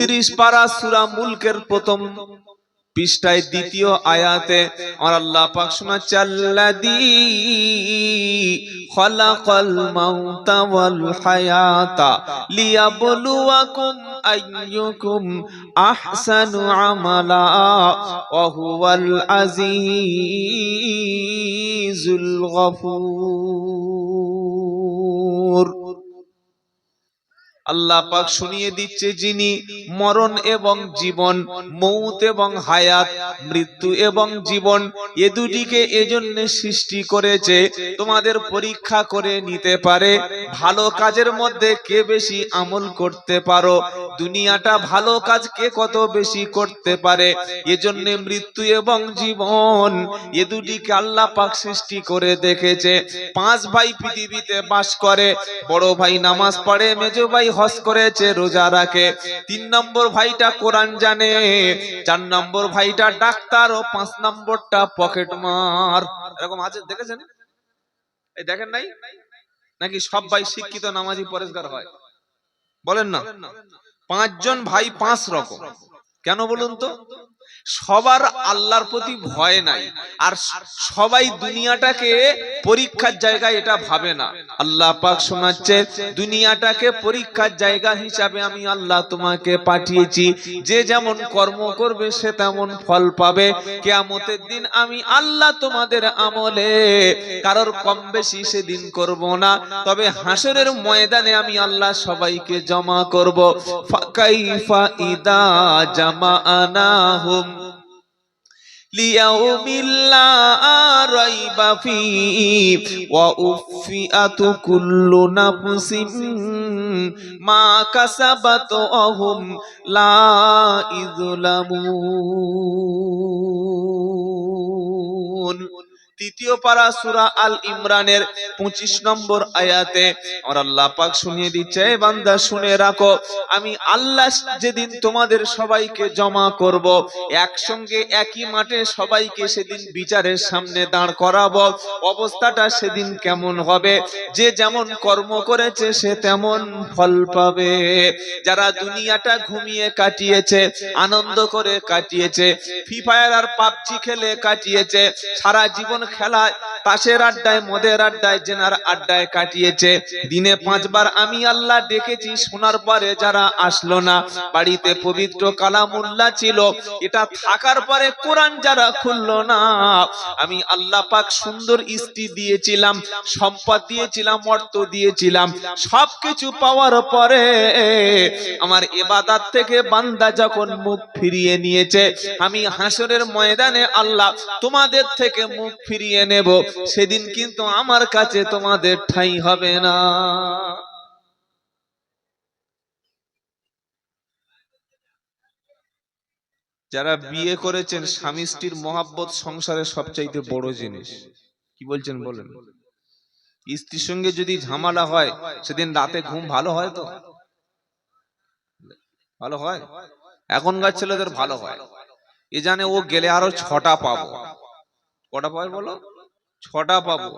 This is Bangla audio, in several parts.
30 পারা সূরা মুলকের প্রথম পৃষ্ঠায় দ্বিতীয় আয়াতে আর আল্লাহ পাক শোনাচ্ছে আল্লাযী খালাকাল মাউতা ওয়াল হায়াতা লিয়াবলুয়াকুম আইয়ুকুম আহসানু আমালা ওয়া হুয়াল আজিজুল গফুর। আল্লাহ পাক শুনিয়ে দিচ্ছে যিনি মরণ এবং জীবন, মৌত এবং হায়াত, মৃত্যু এবং জীবন এ দুটিকে এজন্য সৃষ্টি করেছে তোমাদের পরীক্ষা করে নিতে পারে ভালো কাজের মধ্যে কে বেশি আমল করতে পারো, দুনিয়াটা ভালো কাজ কে কত বেশি করতে পারে। এজন্য মৃত্যু এবং জীবন এ দুটিকে আল্লাহ পাক সৃষ্টি করে দেখেছে। 5 ভাই পৃথিবীতে বাস করে, বড় ভাই নামাজ পড়ে, মেজো ভাই হজ করেছে, রোজা রাখে, 3 নম্বর ভাইটা কোরআন জানে, 4 নম্বর ভাইটা ডাক্তার ও 5 নম্বরটা পকেট মার। এরকম আছে দেখেছেন? এই দেখেন নাই নাকি সব ভাই শিক্ষিত নামাজি পরেশগার হয়? বলেন না। 5 জন ভাই 5 রকম। কেন বলুন তো? সবার আল্লাহর প্রতি ভয় নাই, আর সবাই দুনিয়াটাকে পরীক্ষার জায়গা এটা ভাবে না। আল্লাহ পাক শোনাচ্ছে দুনিয়াটাকে পরীক্ষার জায়গা হিসাবে আমি আল্লাহ তোমাকে পাঠিয়েছি, যে যেমন কর্ম করবে সে তেমন ফল পাবে। কিয়ামতের দিন আমি আল্লাহ তোমাদের আমলে কারোর কম বেশি সেদিন করব না, তবে হাসরের ময়দানে আমি আল্লাহ সবাইকে জমা করব। ফাকাইফা ইদা জামাআনাহুম লিয়াউমিল্লা রাইবা ফীহি ওয়া উফিআতু কুল্লু নাফসিন মা কাসাবাত ওয়া হুম লা ইযলামুন। তৃতীয় পারা সূরা আল ইমরানের 25 নম্বর আয়াতে আর আল্লাহ পাক শুনিয়ে দিচ্ছে, এ বান্দা শুনে রাখো আমি আল্লাহ যেদিন তোমাদের সবাইকে জমা করব, একসঙ্গে একই মাঠে সবাইকে সেদিন বিচারের সামনে দাঁড় করাবো, অবস্থাটা সেদিন কেমন হবে? যে যেমন কর্ম করেছে সে তেমন ফল পাবে। যারা দুনিয়াটা ঘুমিয়ে কাটিয়েছে, আনন্দ করে কাটিয়েছে, ফ্রি ফায়ার আর পাবজি খেলে কাটিয়েছে, সারা জীবন খেলায়, তাসের আড্ডায়, মদের আড্ডায়, জেনার আড্ডায় কাটিয়েছে, দিনে 5 বার আমি আল্লাহ ডেকেছি, শোনার পরে যারা আসলো না, বাড়িতে পবিত্র কালামুল্লাহ ছিল, এটা থাকার পরে কোরআন যারা খুললো না, আমি আল্লাহ পাক সুন্দর স্ত্রী দিয়েছিলাম, সম্পদ দিয়েছিলাম, অর্থ দিয়েছিলাম, সবকিছু পাওয়ার পরে আমার ইবাদত থেকে বান্দা যখন মুখ ফিরিয়ে নিয়েছে, আমি হাসরের ময়দানে আল্লাহ তোমাদের থেকে মুখ ফিরিয়ে নেব, সেদিন কিন্তু আমার কাছে তোমাদের ঠাঁই হবে না। যারা বিয়ে করেছেন, স্বামী স্ত্রীর মহাব্বত সংসারের সবচাইতে বড় জিনিস। কি বলছেন বলেন? স্ত্রীর সঙ্গে যদি ঝামেলা হয় সেদিন রাতে ঘুম ভালো হয়? তো ভালো হয়? এখনকার ছেলেদের ভালো হয়, এ জানে ও গেলে আরো 6টা পাবো। কটা পাবে বলো? 6টা পাবো।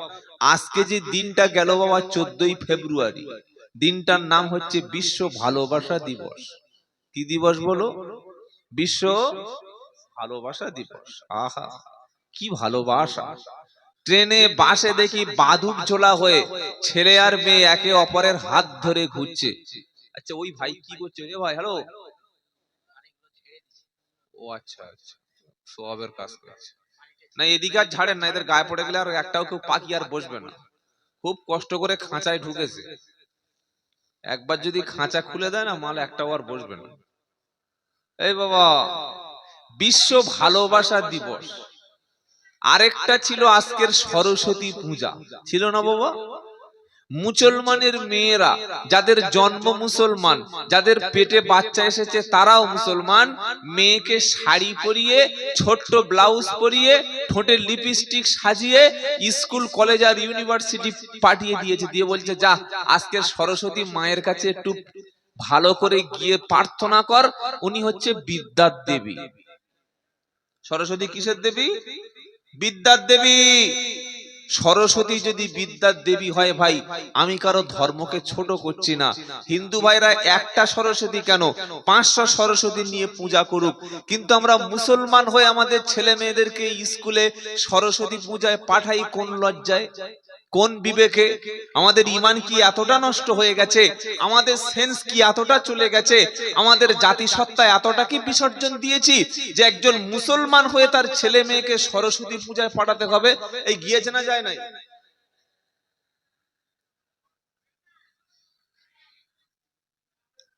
আজকে যে দিনটা গেল বাবা 14ই ফেব্রুয়ারি, দিনটার নাম হচ্ছে বিশ্ব ভালোবাসা দিবস। কি দিবস বলো? বিশ্ব ভালোবাসা দিবস। আহা কি ভালোবাসা! ট্রেনে বাসে দেখি বাদুক ঝোলা হয়ে ছেলে আর মেয়ে একে অপরের হাত ধরে ঘুরছে। আচ্ছা ওই ভাই কি করছে রে ভাই? হ্যালো। ও আচ্ছা আচ্ছা, সওয়াবের কাজ করছে না। এদিকে আর ঝাড়েন না, এদের গায়ে পড়ে গেলে আর একটাও কেউ পাখি আর বসবে না। খুব কষ্ট করে খাঁচায় ঢুকেছে, একবার যদি খাঁচা খুলে দেয় না, মাল একটাও আর বসবে না। এই বাবা, বিশ্ব ভালোবাসা দিবস। আরেকটা ছিল আজকের সরস্বতী পূজা, ছিল না বাবা? মুসলমানের মেয়েরা, যাদের জন্ম মুসলমান, যাদের পেটে বাচ্চা এসেছে তারাও মুসলমান, মেয়েকে শাড়ি পরিয়ে, ছোট্ট ব্লাউজ পরিয়ে, ঠোঁটে লিপস্টিক সাজিয়ে স্কুল, কলেজ আর ইউনিভার্সিটি পাঠিয়ে দিয়েছে, দিয়ে বলছে যা আজকের সরস্বতী মায়ের কাছে একটু ভালো করে গিয়ে প্রার্থনা কর, উনি হচ্ছে বিদ্যার দেবী। সরস্বতী কিসের দেবী? বিদ্যার দেবী। সরস্বতী যদি বিদ্যার দেবী হয় ভাই, আমি কারো ধর্মকে ছোট করছি না। হিন্দু ভাইরা একটা সরস্বতী কেন 500 সরস্বতী নিয়ে পূজা করুক, কিন্তু আমরা মুসলমান হয়ে আমাদের ছেলে মেয়েদেরকে স্কুলে সরস্বতী পূজায় পাঠাই কোন লজ্জায়, কোন বিবেকে? আমাদের ঈমান কি এতটা নষ্ট হয়ে গেছে? আমাদের সেন্স কি এতটা চলে গেছে? আমাদের জাতিসত্তা এতটা কি বিসর্জন দিয়েছি যে একজন মুসলমান হয়ে তার ছেলে মেয়েকে সরস্বতী পূজায় পাঠাতে হবে? এই গিয়েছে না যায় নাই?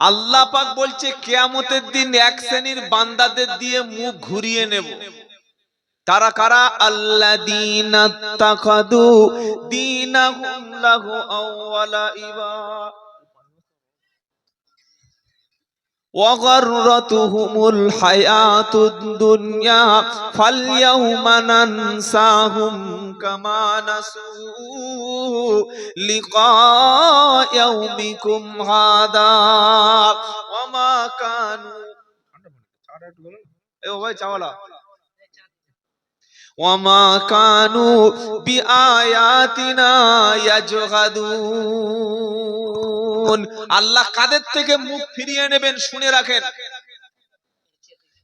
আল্লাহ পাক বলছে কিয়ামতের দিন এক শ্রেণীর বান্দাদের দিয়ে মুখ ঘুরিয়ে নেব। তারা কারা? আল্লাযীনা তাখাযু দীনাহুম লাহওয়া ওয়া লাইবা ওয়া গাররাতুহুমুল হায়াতুদ দুনিয়া ফালইয়াউমা নানসাহুম কামা নাসু লিকা ইয়াউমিকুম হাদা ওয়া মা কানু এ ভাই চাওয়ালা ওয়ামা কানু বিআয়াতিনা ইয়াজহাদুন। আল্লাহ কাদের থেকে মুখ ফিরিয়ে নেবেন শুনে রাখেন।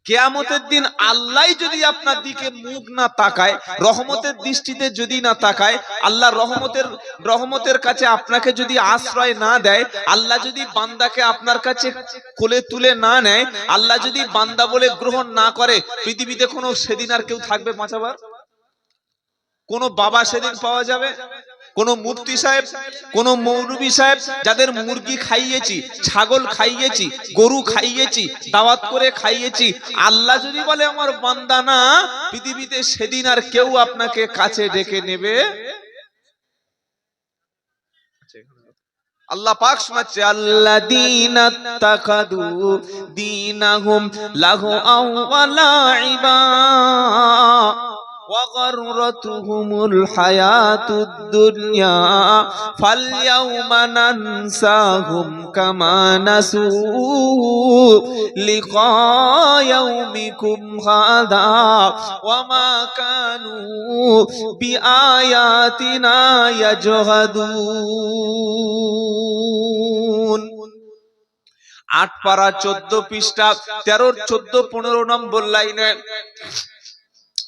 কিয়ামতের দিন আল্লাহই যদি আপনার দিকে মুখ না তাকায়, রহমতের দৃষ্টিতে যদি না তাকায়, আল্লাহ রহমতের কাছে আপনাকে যদি আশ্রয় না দেয়, আল্লাহ যদি বান্দাকে আপনার কাছে কোলে তুলে না নেয়, আল্লাহ যদি বান্দা বলে গ্রহণ না করে, পৃথিবীতে কোনো সেদিন আর কেউ থাকবে বাঁচাবার? কোন বাবা সেদিন পাওয়া যাবে? কোন মুফতি সাহেব, কোন মৌলভী সাহেব যাদের মুরগি খাইয়েছি, ছাগল খাইয়েছি, গরু খাইয়েছি, দাওয়াত করে খাইয়েছি, আল্লাহ যদি বলে আমার বান্দা না, পৃথিবীতে সেদিন আর কেউ আপনাকে কাছে ডেকে নেবে? আল্লাহ পাক শোনাচ্ছে আল্লাযীনা তাখাযু দীনাহুম লাহওয়া ওয়া লাইবা ওয়া গাররাতুহুমুল হায়াতুদ দুনিয়া ফালইয়াউমা নানসাহুম কামা নাসু লিকা ইয়াউমিকুম হাদা ওয়া মা কানু বিআয়াতিনা ইয়াজহাদুন। 8 পারা 14 পৃষ্ঠা 13 14 15 নম্বর লাইনে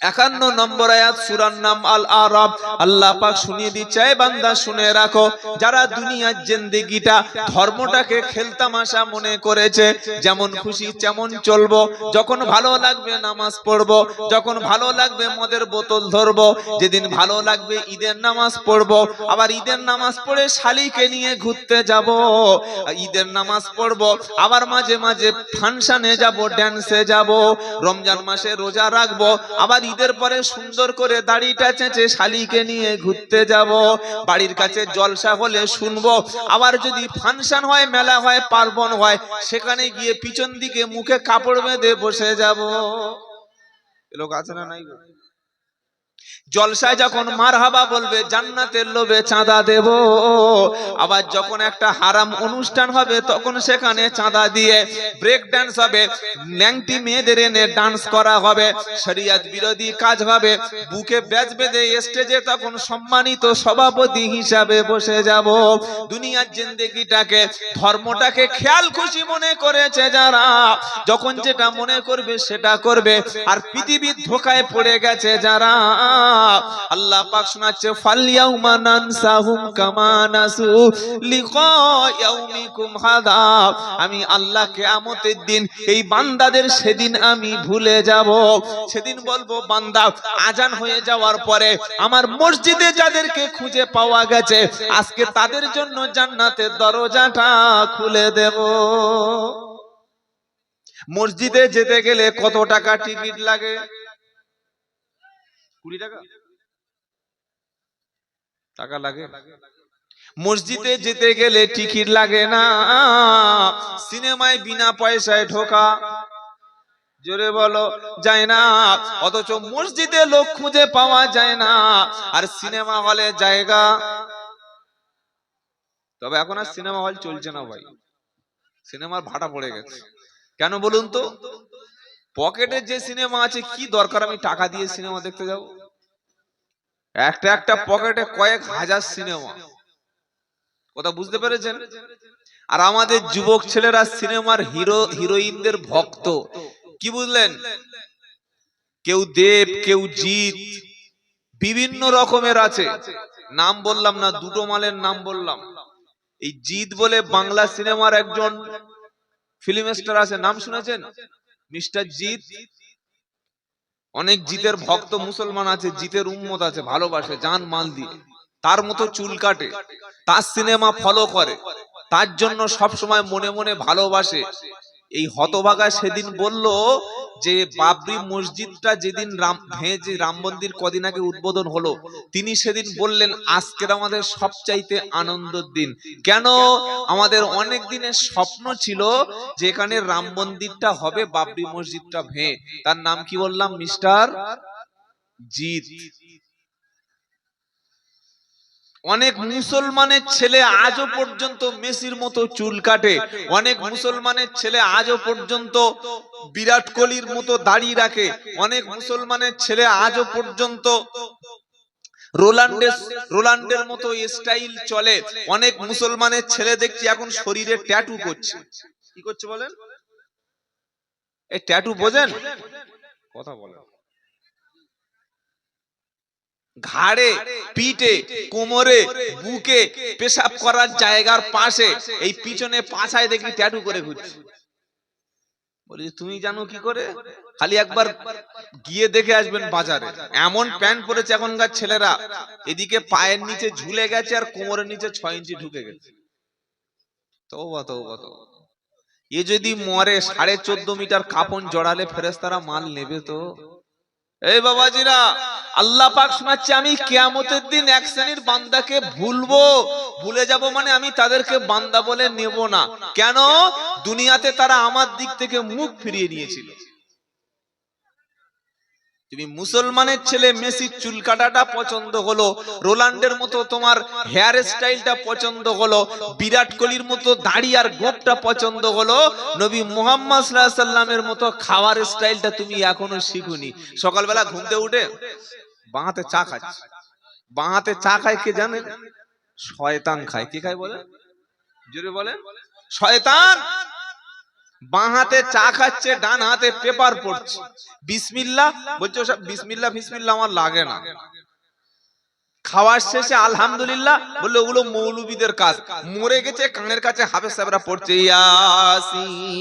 51 নম্বর আয়াত, সূরার নাম আল আরাফ। আল্লাহ পাক শুনিয়ে দিচ্ছে, এ বান্দা শুনে রাখো, যারা দুনিয়ার জিন্দেগিটা ধর্মটাকে খেলতামাশা মনে করেছে, যেমন খুশি তেমন চলবো, যখন ভালো লাগবে নামাজ পড়বো, যখন ভালো লাগবে মদের বোতল ধরবো, যেদিন ভালো লাগবে ঈদের নামাজ পড়বো, আবার ঈদের নামাজ পড়ে শালিকে নিয়ে ঘুরতে যাব, ঈদের নামাজ পড়বো, আবার মাঝে মাঝে ফাংশনে যাব, ড্যান্সে যাব, রমজান মাসে রোজা রাখবো, আবার ঈদের পরে সুন্দর করে দাড়িটা চেঁচে শালিকে নিয়ে ঘুরতে যাব, বাড়ির কাছে জলসা হলে শুনবো, আবার যদি ফাংশন হয়, মেলা হয়, পার্বণ হয়, সেখানে গিয়ে পিছন দিকে মুখে কাপড় বেঁধে বসে যাব। এ লোক আছে না নাই? জলসায় যখন মারহাবা বলবে, জান্নাতের লোভে চাঁদা দেব, আবার যখন একটা হারাম অনুষ্ঠান হবে তখন সেখানে চাঁদা দিয়ে ব্রেক ডান্স হবে, ন্যাংটি মেয়েদের এনে ডান্স করা হবে, শরিয়ত বিরোধী কাজ হবে, বুকে ব্যাজ বেঁধে স্টেজে তখন সম্মানিত সভাপতি হিসাবে বসে যাব। দুনিয়ার জিন্দেগিটাকে ধর্মটাকে খেয়াল খুশি মনে করেছে যারা, যখন যেটা মনে করবে সেটা করবে, আর পৃথিবীর ধোঁকায় পড়ে গেছে যারা, আল্লাহ পাক শোনাচ্ছে ফালইয়াউমা নানসাহুম কামা নাসু লিকা ইয়াউমিকুম হাদা। আমি আল্লাহ কিয়ামতের দিন এই বান্দাদের সেদিন আমি ভুলে যাব। সেদিন বলবো, বান্দা আজান হয়ে যাওয়ার পরে আমার মসজিদে যাদেরকে খুঁজে পাওয়া গেছে, আজকে তাদের জন্য জান্নাতের দরজাটা খুলে দেব। মসজিদে যেতে গেলে কত টাকা টিকিট লাগে? 20 টাকা টাকা লাগে। মসজিদে যেতে গেলে টিকিট লাগে না। সিনেমায় বিনা পয়সায় ঢোকা, জোরে বলো, যায় না। অথচ মসজিদে লোক খুঁজে পাওয়া যায় না, আর সিনেমা হলে জায়গা। তবে এখন আর সিনেমা হল চলছে না ভাই, সিনেমার ভাড়া পড়ে গেছে। কেন বলুন তো? পকেটে যে সিনেমা আছে, কি দরকার আমি টাকা দিয়ে সিনেমা দেখতে যাব? একটা একটা পকেটে কয়েক হাজার সিনেমা, কথা বুঝতে পেরেছেন? আর আমাদের যুবক ছেলেরা সিনেমার হিরো হিরোইনদের ভক্ত। কি বুঝলেন? কেউ দেব, কেউ জিৎ, বিভিন্ন রকমের আছে, নাম বললাম না, দুটো মালের নাম বললাম। এই জিৎ বলে বাংলা সিনেমার একজন ফিল্ম স্টার আছে, নাম শুনেছেন? মিস্টার জিৎ। অনেক জিতের ভক্ত মুসলমান আছে, জিতের উম্মত আছে, ভালোবাসে জান মাল দিয়ে। তার মতো চুল কাটে, তার সিনেমা ফলো করে, তার জন্য সব সময় মনে মনে ভালোবাসে। এই হতভাগা সেদিন বলল যে বাবরি মসজিদটা যেদিন ভেঙে রাম মন্দির কদিন আগে উদ্বোধন হলো, তিনি সেদিন বললেন আজকের আমাদের সবচাইতে আনন্দের দিন। কেন? আমাদের অনেক দিনের স্বপ্ন ছিল যে এখানে রাম মন্দিরটা হবে, বাবরি মসজিদটা ভেঙে। তার নাম কি বললাম? মিস্টার জিৎ। অনেক মুসলমানের ছেলে আজও পর্যন্ত মেসির মতো চুল কাটে, অনেক মুসলমানের ছেলে আজও পর্যন্ত বিরাট কোহলির মতো দাড়ি রাখে, অনেক মুসলমানের ছেলে আজও পর্যন্ত রোনাল্ডোর মতো স্টাইল চলে। অনেক মুসলমানের ছেলে দেখছি এখন শরীরে ট্যাটু করছে। কি করছে বলেন? এই ট্যাটু বোঝেন? কথা বলেন। ঘাড়ে, পিঠে, কোমরে, বুকে, পেশাব করার জায়গার পাশে, এই পিছনে পাছায় দেখি ট্যাটু করে ঘুরছে। বলি তুমি জানো কি করে? খালি একবার গিয়ে দেখে আসবেন বাজারে, এমন প্যান্ট পরেছে এখনকার ছেলেরা, এদিকে পায়ের নিচে ঝুলে গেছে আর কোমরের নিচে 6 ইঞ্চি ঢুকে গেছে। তওবা তওবা তওবা। এ যদি মরে 14.5 মিটার কাপড় জড়ালে ফেরেশতারা মাল নেবে তো? এই বাবাজিরা, আল্লাহ পাক শোনাচ্ছে আমি কিয়ামতের দিন এক শ্রেণীর বান্দাকে ভুলে যাব, মানে আমি তাদেরকে বান্দা বলে নেব না। কেন? দুনিয়াতে তারা আমার দিক থেকে মুখ ফিরিয়ে নিয়েছিল। তুমি মুসলমানের ছেলে মেসির চুল কাটাটা পছন্দ হলো, রোনাল্ডোর মতো তোমার হেয়ার স্টাইলটা পছন্দ হলো, বিরাট কোহলির মতো দাড়ি আর গোঁফটা পছন্দ হলো, নবী মুহাম্মদ সাল্লাল্লাহু আলাইহি সাল্লামের মতো খাওয়ার স্টাইলটা তুমি এখনো শিখুনি। সকালবেলা ঘুম থেকে উঠে বাঁ হাতে চা খাচ্ছে। বাঁ হাতে চা খায় কে জানেন? শয়তান খায়। কি খায় বলে? জোরে বলেন। শয়তান বাঁ হাতে চা খাচ্ছে, ডান হাতে পেপার পড়ছে। বিসমিল্লাহ বলছে, ওসব বিসমিল্লাহ ফিসমিল্লাহ আমার লাগে না। খাওয়ার শেষে আলহামদুলিল্লাহ বললে ওগুলো মৌলবীদের কাজ। মরে গেছে, কানের কাছে হাফেজ সাহেবরা পড়ছে ইয়াসিন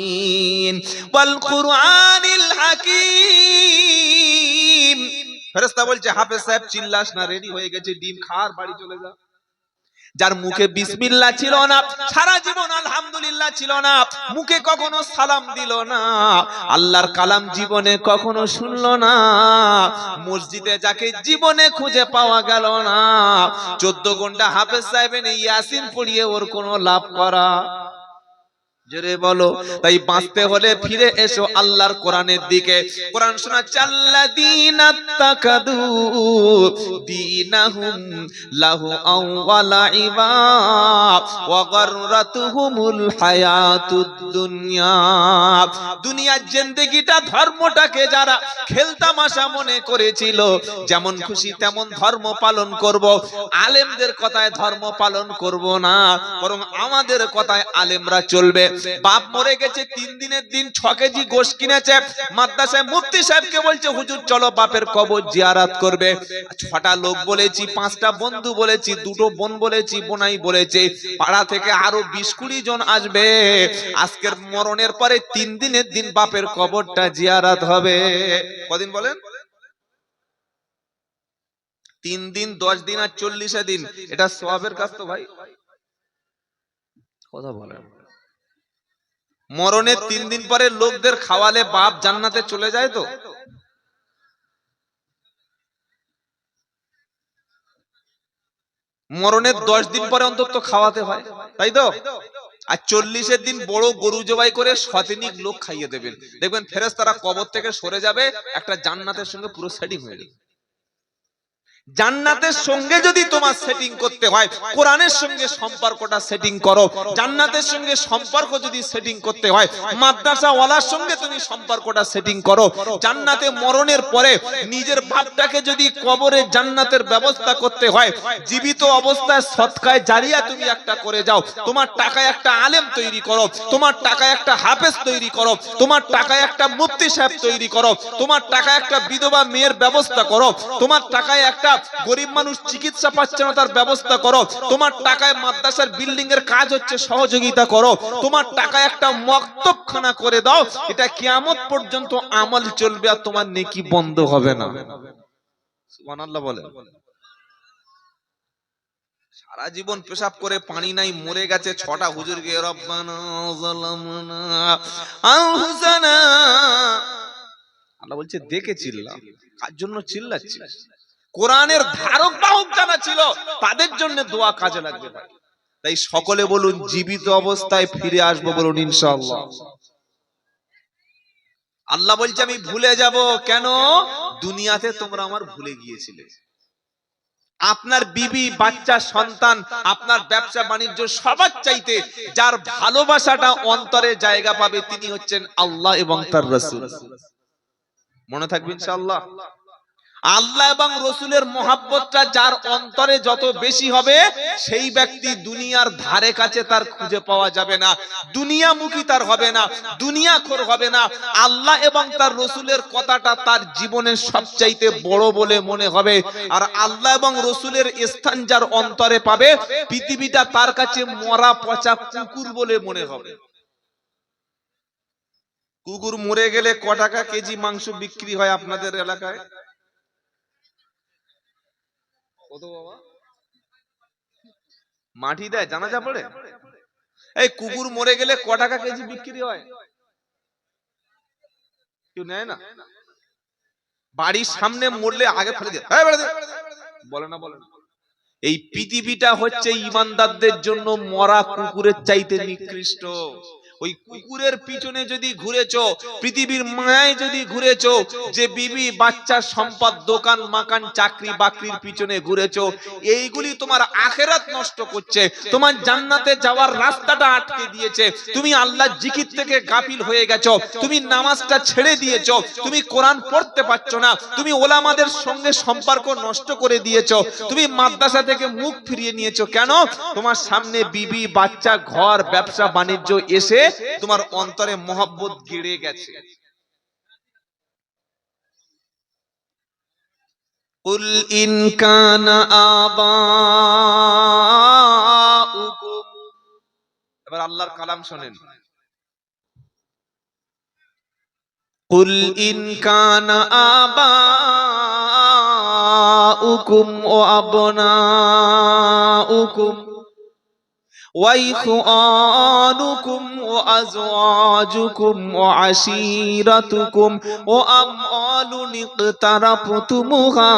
ওয়াল কুরআনিল হাকিম। ফেরেশতা বলছে হাফেজ সাহেব চিল্লাস না, রেডি হয়ে গেছে, ডিম খার বাড়ি চলে যা। যার মুখে বিসমিল্লাহ ছিল না, সারা জীবন আলহামদুলিল্লাহ ছিল না, মুখে কখনো সালাম দিল না, আল্লাহর কালাম জীবনে কখনো শুনলো না, মসজিদে যাকে জীবনে খুঁজে পাওয়া গেল না, 14 ঘন্টা হাফেজ সাহেবের ইয়াসিন পড়িয়ে ওর কোনো লাভ করা। জোরে বলো। তাই বাঁচতে হলে ফিরে এসো আল্লাহর কোরআনের দিকে। কোরআন শোনাচ্ছে আল্লাযীনা তাকাদু দীনাহুম লাহু ওয়া লাইবা ওয়া গাররাতুহুমুল হায়াতুদ দুনিয়া। দুনিয়ার জিন্দেগিটা, ধর্মটাকে যারা খেলতামাশা মনে করেছিল, যেমন খুশি তেমন ধর্ম পালন করব, আলেমদের কথায় ধর্ম পালন করব না, বরং আমাদের কথায় আলেমরা চলবে। বাপ মরে গেছে, 3 দিনের দিন 6 কেজি গোশত কিনেছে, মাদ্রাসায় মুফতি সাহেবকে বলছে হুজুর চলো বাপের কবর জিয়ারত করবে। 6টা লোক বলেছি, 5টা বন্ধু বলেছি, 2টো বোন বলেছি, বোনাই বলেছে, পাড়া থেকে আরো 20-20 জন আসবে। আজকের মরণের পরে 3 দিনের দিন বাপের কবরটা জিয়ারত হবে। কদিন বলেন? 3 দিন, 10 দিন আর 40 দিন। এটা সওয়াবের কাজ তো ভাই, কথা বলেন। মরণের 3 দিন পরে লোকদের খাওয়ালে বাপ জান্নাতে চলে যায় তো? মরণের 10 দিন পরে অন্তত খাওয়াতে হয়, তাই তো? আর 40 দিন বড় গরু জবাই করে শতাধিক লোক খাইয়ে দেবেন, দেখবেন ফেরেশতারা কবর থেকে সরে যাবে, একটা জান্নাতের সঙ্গে পুরো সেটিং হয়ে যাবে। জান্নাতের সঙ্গে যদি তোমার সেটিং করতে হয়, কোরআনের সঙ্গে সম্পর্কটা সেটিং করো। জান্নাতের সঙ্গে সম্পর্ক যদি সেটিং করতে হয়, মাদ্রাসা ওয়ালার সঙ্গে তুমি সম্পর্কটা সেটিং করো। জান্নাতে মরণের পরে নিজের বাপটাকে যদি কবরে জান্নাতের ব্যবস্থা করতে হয়, জীবিত অবস্থায় সদকায়ে জারিয়া তুমি একটা করে যাও। তোমার টাকায় একটা আলেম তৈরি করো, তোমার টাকায় একটা হাফেজ তৈরি করো, তোমার টাকায় একটা মুফতি সাহেব তৈরি করো, তোমার টাকায় একটা বিধবা মেয়ের ব্যবস্থা করো, তোমার টাকায় একটা গরিব মানুষ চিকিৎসা পাচ্ছে না তার ব্যবস্থা করো, তোমার টাকায় মাদ্রাসার বিল্ডিং এর কাজ হচ্ছে সহযোগিতা করো, তোমার টাকায় একটা মক্তবখানা করে দাও। এটা কিয়ামত পর্যন্ত আমল চলবে আর তোমার নেকি বন্ধ হবে না। সুবহানাল্লাহ বলেন। সারা জীবন পেশাব করে পানি নাই, মরে গেছে, 6টা হুজুর গিয়ে রব্বানা যালামনা আনফুসানা, আল্লাহ বলছে দেখে চিল্লা। কার জন্য চিল্লাচ্ছিস? কোরআনের ধারক বাহক যারা ছিল তাদের জন্য দোয়া কাজে লাগবে। তাই সকলে বলুন জীবিত অবস্থায় ফিরে আসবো, বলুন ইনশাআল্লাহ। আল্লাহ বলছে আমি ভুলে যাব কেন? দুনিয়াতে তোমরা আমার ভুলে গিয়েছিলে। আপনার বিবি, বাচ্চা, সন্তান, আপনার ব্যবসা বাণিজ্য সবার চাইতে যার ভালোবাসাটা অন্তরে জায়গা পাবে তিনি হচ্ছেন আল্লাহ এবং তার রাসূল। মনে থাকবে ইনশাআল্লাহ। আল্লাহ এবং রসুলের মহাব্বতটা যার অন্তরে যত বেশি হবে সেই ব্যক্তি দুনিয়ার ধারে কাছে তার খুঁজে পাওয়া যাবে না, দুনিয়ামুখী তার হবে না, দুনিয়াখোর হবে না। আল্লাহ এবং তার রসুলের কথাটা তার জীবনের সবচাইতে বড় বলে মনে হবে। আর আল্লাহ এবং রসুলের স্থান যার অন্তরে পাবে পৃথিবীটা তার কাছে মরা পচা কুকুর বলে মনে হবে। কুকুর মরে গেলে ক টাকা কেজি মাংস বিক্রি হয় আপনাদের এলাকায়? কত বাবা? মাটি দেয়, জানাজা পড়ে? এই কুকুর মরে গেলে ক টাকা কেজি বিক্রি হয়? কেউ নেয় না? বাড়ির সামনে মরলে আগে ফেলে দেয়, বলে না? বলে না? এই পৃথিবীটা হচ্ছে ঈমানদারদের জন্য মরা কুকুরের চাইতে নিকৃষ্ট। ওই কুকুরের পিছনে যদি ঘুরেছো, পৃথিবীর মায়ায় যদি ঘুরেছো, যে বিবি, বাচ্চা, সম্পদ, দোকান, মাকান, চাকরি বাকরির পিছনে ঘুরেছো, এইগুলি তোমার আখিরাত নষ্ট করছে, তোমার জান্নাতে যাওয়ার রাস্তাটা আটকে দিয়েছে। তুমি আল্লাহর জিকির থেকে গাফিল হয়ে গেছো, তুমি নামাজটা ছেড়ে দিয়েছো, তুমি কোরআন পড়তে পারছো না, তুমি ওলামাদের সঙ্গে সম্পর্ক নষ্ট করে দিয়েছো, তুমি মাদ্রাসা থেকে মুখ ফিরিয়ে নিয়েছো। কেন? তোমার সামনে বিবি, বাচ্চা, ঘর, ব্যবসা বাণিজ্য এসে তোমার অন্তরে মহব্বত গেড়ে গেছে। কুল ইন কানা আবাউকুম, এবার আল্লাহর কালাম শুনেন। কুল ইন কানা আবাউকুম ওয়া আবনাউকুম وإخوانكم وأزواجكم وعشيرتكم وأموال اقترفتموها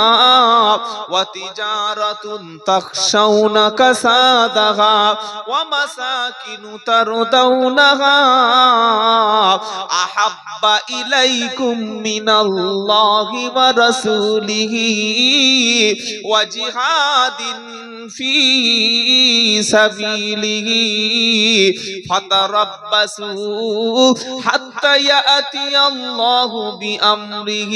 وتجارة تخشون كسادها ومساكن ترضونها أحب إليكم من الله ورسوله وجهاد في سبيله فتربصوا حتى يأتي الله بأمره।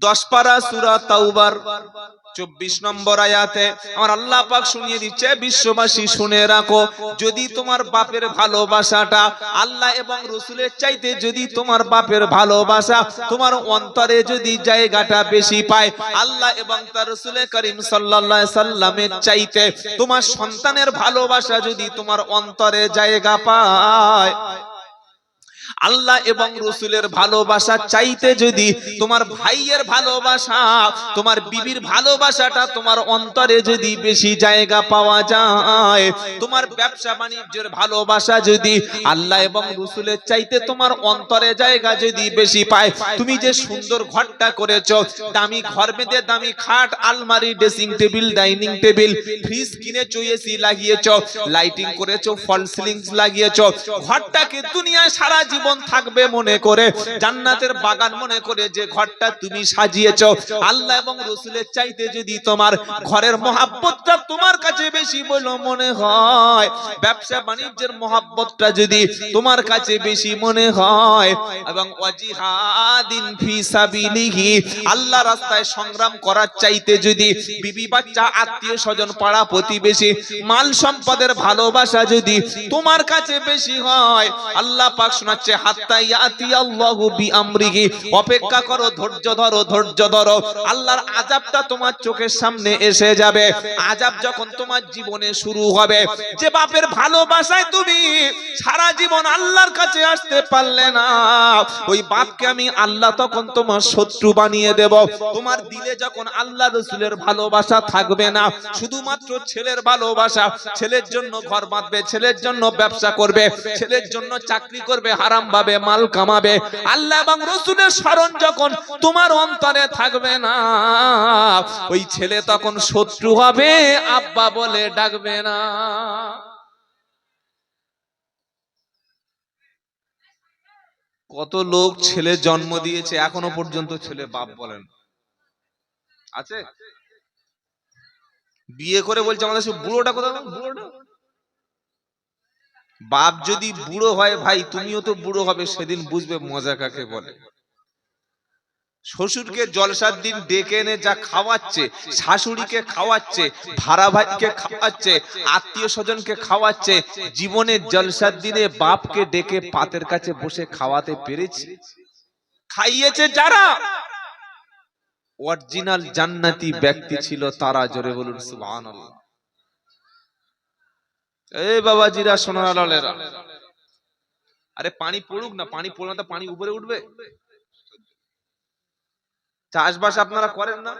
10 পারা সূরা তাওবার 24 নম্বর আয়াতে আমার আল্লাহ পাক শুনিয়ে দিচ্ছে, বিশ্ববাসী শুনে রাখো, যদি তোমার বাপের ভালোবাসাটা আল্লাহ এবং রাসূলের চাইতে যদি তোমার বাপের ভালোবাসা তোমার অন্তরে যদি জায়গাটা বেশি পায়, আল্লাহ এবং তার রাসূল করিম সাল্লাল্লাহু আলাইহি সাল্লামের চাইতে তোমার সন্তানের ভালোবাসা যদি তোমার অন্তরে জায়গা পায়, আল্লাহ এবং রাসূলের ভালোবাসা চাইতে যদি তোমার ভাইয়ের ভালোবাসা, তোমার বিবির ভালোবাসাটা তোমার অন্তরে যদি বেশি জায়গা পাওয়া যায়, তোমার ব্যবসা বাণিজ্যের ভালোবাসা যদি আল্লাহ এবং রাসূলের চাইতে তোমার অন্তরে জায়গা যদি বেশি পায়, তুমি যে সুন্দর ঘরটা করেছো, দামি ঘর বেঁধে দামি খাট, আলমারি, dressing table, dining table, fridge কিনেছো, এসি লাগিয়েছো, লাইটিং করেছো, ফল সিলিং লাগিয়েছো, ঘরটাকে দুনিয়া সারা জীবন জীবন থাকবে মনে করে, জান্নাতের বাগান মনে করে যে ঘরটা তুমি সাজিয়েছো, আল্লাহ এবং রাসূলের চাইতে যদি তোমার ঘরের মহব্বতটা তোমার কাছে বেশি বলে মনে হয়, ব্যবসা বাণিজ্যের মহব্বতটা যদি তোমার কাছে বেশি মনে হয়, এবং ওয়াজিহাদিন ফি সাবিলিহি, আল্লাহ রাস্তায় সংগ্রাম করার চাইতে যদি বিবি বাচ্চা আত্মীয় স্বজন পাড়া প্রতিবেশী মাল সম্পদের ভালোবাসা যদি তোমার কাছে বেশি হয়, আল্লাহ পাক শোনাচ্ছে হাত্তা ইয়াতি আল্লাহু বিআমরিহি, অপেক্ষা করো, ধৈর্য ধরো, ধৈর্য ধরো, আল্লাহর আযাবটা তোমার চোখের সামনে এসে যাবে। আযাব যখন তোমার জীবনে শুরু হবে, যে বাপের ভালোবাসায় তুমি সারা জীবন আল্লাহর কাছে আসতে পারলে না, ওই বাপকে আমি আল্লাহ তখন তোমার শত্রু বানিয়ে দেব। তোমার দিলে যখন আল্লাহ রাসূলের ভালোবাসা থাকবে না, শুধুমাত্র ছেলের ভালোবাসা, ছেলের জন্য ঘর বাঁধবে, ছেলের জন্য ব্যবসা করবে, ছেলের জন্য চাকরি করবে, হারাম ভাবে মাল কামাবে, আল্লাহ এবং রাসূলের স্মরণ যখন তোমার অন্তরে থাকবে না, ওই ছেলে তখন শত্রু হবে, আব্বা বলে ডাকবে না। কত লোক ছেলে জন্ম দিয়েছে, এখনো পর্যন্ত ছেলে বাপ বলেন আছে? বিয়ে করে বলছে আমাদের সব বুড়োটা কোথাও, বুড়োটা। বাপ যদি বুড়ো হয় ভাই, তুমিও তো বুড়ো হবে, সেদিন বুঝবে মজা কাকে বলে। শ্বশুরকে জলসার দিন ডেকে এনে যা খাওয়াচ্ছে, শাশুড়িকে খাওয়াচ্ছে, ভাড়া ভাইকে খাওয়াচ্ছে, আত্মীয় স্বজনকে খাওয়াচ্ছে, জীবনের জলসার দিনে বাপকে ডেকে পাতের কাছে বসে খাওয়াতে পেরেছে? খাইয়েছে যারা অরিজিনাল জান্নাতি ব্যক্তি ছিল তারা, জোরে বলুন সুবহানাল্লাহ। এই বাবাজিরা, সোনার লালেরা, আরে পানি পড়ুক না, পানি পড়লে তো পানি উপরে উঠবে। চাষবাস আপনারা করেন না?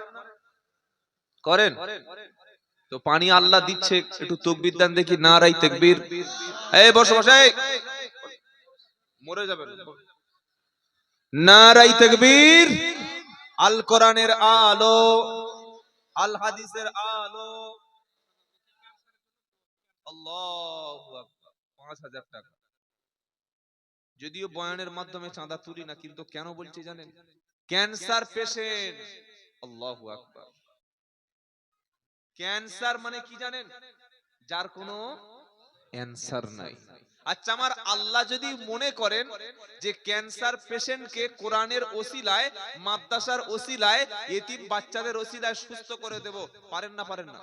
করেন তো পানি আল্লাহ দিচ্ছে, একটু তাকবীর দেন দেখি, নারায়ে তাকবীর। এই বসো বসো, এই মরে যাবেন। নারায়ে তাকবীর। আল কোরআনের আলো, আল হাদিসের আলো। আল্লাহু আকবার। 5000 টাকা, যদিও বয়ানের মাধ্যমে চাঁদা তুলি না, কিন্তু কেন বলছি জানেন? ক্যান্সার পেশেন্ট, আল্লাহু আকবার। ক্যান্সার মানে কি জানেন? যার কোনো অ্যানসার নাই। আচ্ছা, আমার আল্লাহ যদি মনে করেন যে ক্যান্সার পেশেন্টকে কোরআনের ওসিলায়, মাদ্রাসার ওসিলায়, এতিম বাচ্চাদের ওসিলায় সুস্থ করে দেব, পারেন না? পারেন না?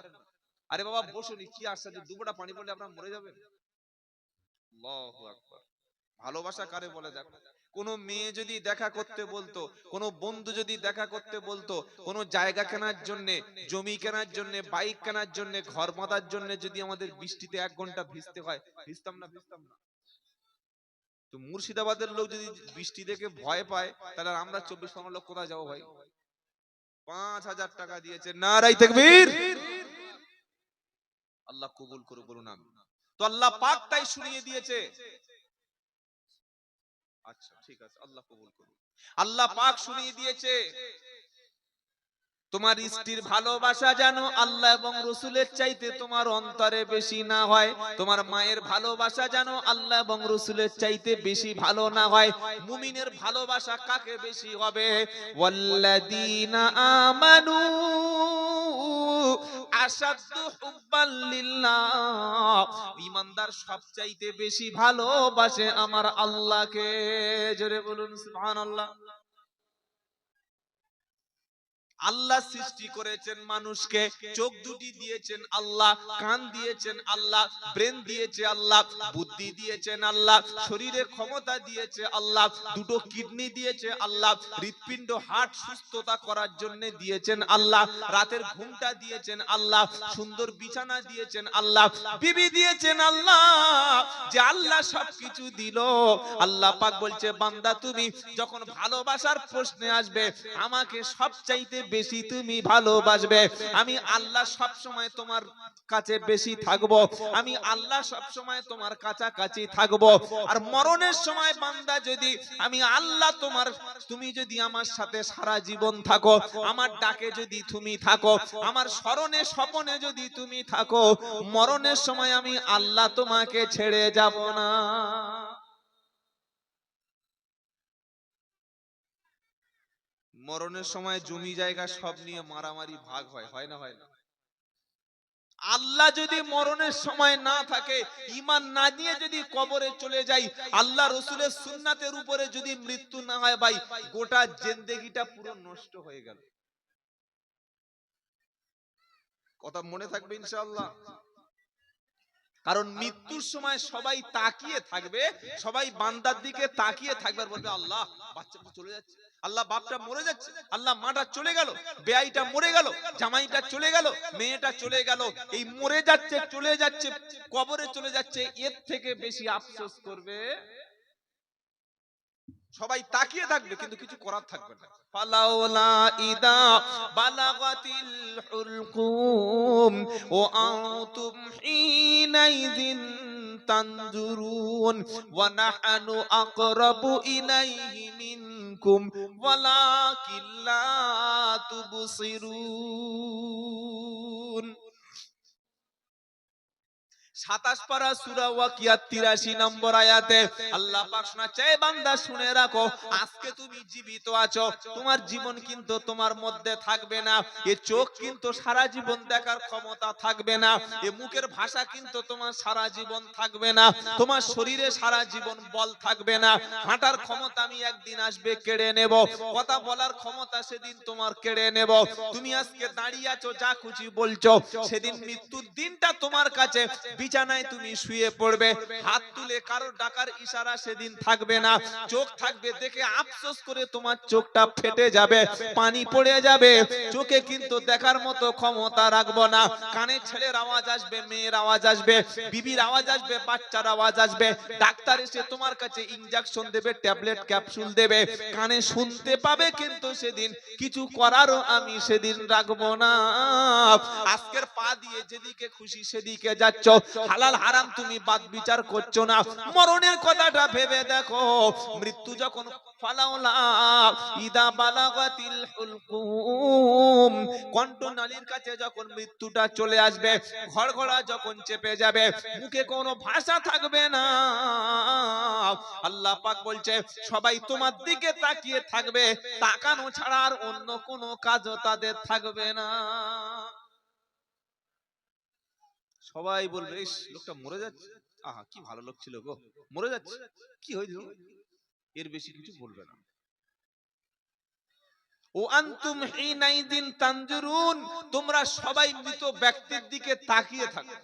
আরে বাবা বসুনি, কি আশ্চর্য, দুবোটা পানি পড়লে আপনারা মরে যাবেন। আল্লাহু আকবার। ভালোবাসা কারে বলে দেখো। কোন মেয়ে যদি দেখা করতে বলতো, কোন বন্ধু যদি দেখা করতে বলতো, কোন জায়গা কেনার জন্য, জমি কেনার জন্য, বাইক কেনার জন্য, ঘর বাঁধার জন্য যদি আমাদের বৃষ্টিতে 1 ঘন্টা ভিজতে হয়, ভিজতাম না? ভিজতাম না? তো মুর্শিদাবাদের লোক যদি বৃষ্টি দেখে ভয় পায়, তাহলে আমরা 24 পরগনার লোক কোথায় যাবো ভাই? 5000 টাকা দিয়েছে, নারায়ে তাকবীর। আল্লাহ কবুল করে বলুন আমিন। তো আল্লাহ পাক তাই শুনিয়ে দিয়েছে। আচ্ছা ঠিক আছে, আল্লাহ কবুল করুন। আল্লাহ পাক শুনিয়ে দিয়েছে, তোমার স্ত্রীর ভালোবাসা যেন আল্লাহ এবং রাসূলের চাইতে তোমার অন্তরে বেশি না হয়, তোমার মায়ের ভালোবাসা যেন আল্লাহ এবং রাসূলের চাইতে বেশি ভালো না হয়। মুমিনের ভালোবাসা কাকে বেশি হবে? ওয়াল্লাযীনা আমানু আশাদ্দু হুব্বান লিল্লাহ, ঈমানদার সবচাইতে বেশি ভালোবাসে আমার আল্লাহকে। জোরে বলুন সুবহানাল্লাহ। আল্লাহ সৃষ্টি করেছেন মানুষকে, চোখ দুটি দিয়েছেন আল্লাহ, কান দিয়েছেন আল্লাহ, ব্রেন দিয়েছে আল্লাহ, বুদ্ধি দিয়েছেন আল্লাহ, শরীরে ক্ষমতা দিয়েছে আল্লাহ, দুটো কিডনি দিয়েছে আল্লাহ, হৃৎপিণ্ড হার্ট সুস্থতা করার জন্য দিয়েছেন আল্লাহ, রাতের ঘুমটা দিয়েছেন আল্লাহ, সুন্দর বিছানা দিয়েছেন আল্লাহ, বিবি দিয়েছেন আল্লাহ। যে আল্লাহ সবকিছু দিল, আল্লাহ পাক বলছে বান্দা তুমি যখন ভালোবাসার প্রশ্নে আসবে, আমাকে সবচাইতে বেশি তুমি ভালোবাসবে, আমি আল্লাহ সব সময় তোমার কাছে বেশি থাকবো, আমি আল্লাহ সব সময় তোমার কাছাকাছি থাকবো। আর মরণের সময় বান্দা যদি আমি আল্লাহ তুমি যদি আমার সাথে সারা জীবন থাকো, আমার ডাকে যদি তুমি থাকো, আমার স্মরণে স্বপনে যদি তুমি থাকো, মরণের সময় আমি আল্লাহ তোমাকে ছেড়ে যাব না। মরণের সময় জমি জায়গা সব নিয়ে মারামারি ভাগ হয়, হয় না? হয় না? আল্লাহ যদি মরণের সময় না থাকে, ঈমান না নিয়ে যদি কবরে চলে যাই, আল্লাহ রসুলের সুন্নাতের উপরে যদি মৃত্যু না হয়, ভাই গোটা জিন্দেগিটা পুরো নষ্ট হয়ে গেল। কথা মনে থাকবে ইনশাআল্লাহ। কারণ মৃত্যুর সময় সবাই তাকিয়ে থাকবে, সবাই বান্দার দিকে তাকিয়ে থাকবে আর বলবে আল্লাহ বাচ্চাটা চলে যাচ্ছে, আল্লাহ বাপটা মরে যাচ্ছে, আল্লাহ মাটা চলে গেল, বেয়াইটা মরে গেল, জামাইটা চলে গেল, মেয়েটা চলে গেল। এই মরে যাচ্ছে, চলে যাচ্ছে, কবরে চলে যাচ্ছে, এর থেকে বেশি আফসোস করবে। সবাই তাকিয়ে থাকবে কিন্তু কিছু করার থাকবে না। ফালাউলা ইদা বালাগাতিল হুলকুম ওয়া আনতুম হিনাইযিন তানজুরুন ওয়া নাহনু আকরাবু ইলাইহি মিনকুম ওয়ালাকিন লা তুবসিরুন। 27 পারা সূরা ওয়াকিয়া 83 নম্বর আয়াতে আল্লাহ পাক শোনাচ্ছে, বান্দা শুনে রাখো, আজকে তুমি জীবিত আছো, তোমার জীবন কিন্তু তোমার মধ্যে থাকবে না। এই চোখ কিন্তু সারা জীবন দেখার ক্ষমতা থাকবে না, এই মুখের ভাষা কিন্তু তোমার সারা জীবন থাকবে না, তোমার শরীরে সারা জীবন বল থাকবে না, হাঁটার ক্ষমতা আমি একদিন আসবে কেড়ে নেব, কথা বলার ক্ষমতা সেদিন তোমার কেড়ে নেব। তুমি আজকে দাঁড়িয়ে আছো, যা খুশি বলছো, সেদিন মৃত্যুর দিনটা তোমার কাছে বিছানায় তুমি শুয়ে পড়বে, হাত তুলে কারো ডাকার ইশারা সেদিন থাকবে না, চোখ থাকবে দেখে আফসোস করে তোমার চোখটা ফেটে যাবে, পানি পড়ে যাবে, চোখে কিন্তু দেখার মতো ক্ষমতা রাখবো না, কানে ছেলের আওয়াজ আসবে, মেয়ের আওয়াজ আসবে, বিবির আওয়াজ আসবে, বাচ্চার আওয়াজ আসবে, ডাক্তার এসে তোমার কাছে ইনজেকশন দেবে, ট্যাবলেট ক্যাপসুল দেবে, কানে শুনতে পাবে, কিন্তু সেদিন কিছু করারও আমি সেদিন রাখবো না। আজকের পা দিয়ে যেদিকে খুশি সেদিকে যাচ্ছ, হালাল হারাম তুমি বাদ বিচার করছো না। মরণের কথাটা ভেবে দেখো, মৃত্যু যখন ফালাউলা ইদা বালাগাতিল হুলকুম, কণ্ঠনালীর কাছে যখন মৃত্যুটা চলে আসবে, ঘড়ঘড়া যখন চেপে যাবে, মুখে কোনো ভাষা থাকবে না, আল্লাহ পাক বলছে সবাই তোমার দিকে তাকিয়ে থাকবে, তাকানো ছাড়া আর অন্য কোনো কাজও তাদের থাকবে না। সবাই বলবে ইস লোকটা মরে যাচ্ছে, আহা কি ভালো লোক ছিল গো, মরে যাচ্ছে, কি হইল, এর বেশি কিছু বলবে না। ও আনতুম হিনাইদিন তানজুরুন, তোমরা সবাই মৃত ব্যক্তির দিকে তাকিয়ে থাকো।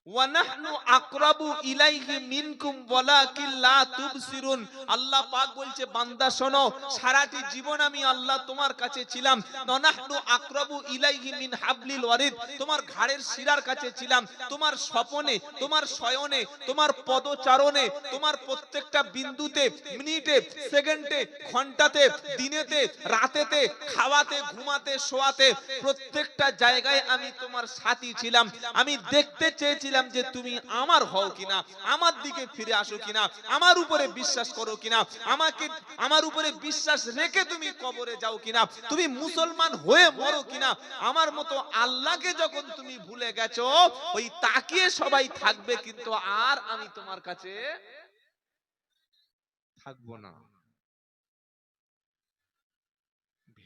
ওয়া নাহনু আকরাবু ইলাইহি মিনকুম ওয়ালাকিন লা তুবসিরুন। আল্লাহ পাক বলছে বান্দা শোনো, সারাটি জীবন আমি আল্লাহ তোমার কাছে ছিলাম, ওয়া নাহনু আকরাবু ইলাইহি মিন হাবলিল ওয়ারিদ, তোমার ঘাড়ের শিরার কাছে ছিলাম, তোমার স্বপনে, তোমার শয়নে, তোমার পদচারণে, তোমার প্রত্যেকটা বিন্দুতে, মিনিটে, সেকেন্ডে, ঘন্টাতে, দিনেতে, রাতেতে, খাওয়াতে, ঘুমাতে, শোয়াতে, প্রত্যেকটা জায়গায় আমি তোমার সাথী ছিলাম। আমি দেখতে চেয়েছিলাম যে তুমি আমার হও কিনা, আমার দিকে ফিরে আসো কিনা, আমার উপরে বিশ্বাস করো কিনা, আমাকে আমার উপরে বিশ্বাস রেখে তুমি কবরে যাও কিনা, তুমি মুসলমান হয়ে মরো কিনা। আমার মতো আল্লাহকে যখন তুমি ভুলে গেছো, ওই তাকিয়ে সবাই থাকবে, কিন্তু আর আমি তোমার কাছে থাকবো না।